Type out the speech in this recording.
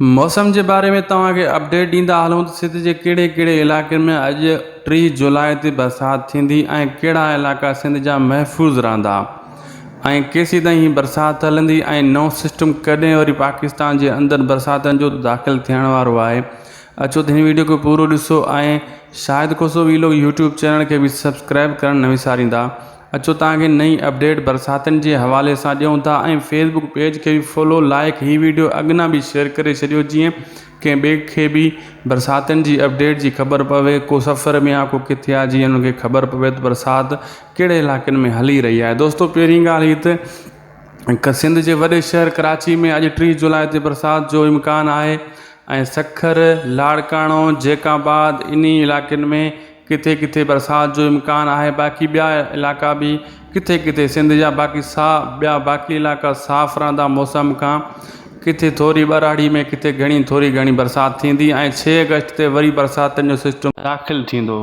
मौसम के बारे में तव्हांखे अपडेट ॾींदा हलूं त सिंध जे कहिड़े कहिड़े इलाइक़नि में अॼु 3 जुलाई ते बरसाति थींदी ऐं कहिड़ा इलाइक़ा सिंध जा महफ़ूज़ रहंदा ऐं केसीं ताईं बरसाति हलंदी ऐं नओं सिस्टम कॾहिं वरी पाकिस्तान जे अंदरि बरसातनि जो दाख़िल थियण वारो आहे। अचो त हिन वीडियो खे पूरो ॾिसो ऐं शायदि को सो वीलोग यूट्यूब चैनल के भी सब्सक्राइब करणु न विसारींदा। अचो तव्हांखे नई अपडेट बरसातनि जे हवाले सां ॾियूं था ऐं फेसबुक पेज के भी फॉलो लाइक ही वीडियो अॻिना भी शेयर करे छॾियो जीअं कंहिं ॿिए खे भी बरसातनि जी अपडेट जी ख़बर पवे। को सफ़र में आहे को किथे आहे जीअं उनखे ख़बर पवे त बरसाति कहिड़े इलाइक़नि में हली रही आहे। दोस्तों पहिरीं ॻाल्हि हीअ त सिंध जे वॾे शहर कराची में अॼु 3 जुलाई ते बरसाति जो इम्कान आहे ऐं सखर लाड़काणो जैकाबाद इन्ही इलाइक़नि में किथे किथे बरसाति जो इम्कान आहे। बाक़ी ॿिया इलाइक़ा भी किथे किथे सिंध जा बाक़ी इलाइक़ा साफ़ रहंदा मौसम खां। किथे थोरी ॿराड़ी में किथे थोरी घणी बरसाति थींदी ऐं 6 अगस्त ते वरी बरसातनि जो सिस्टम दाख़िल थींदो।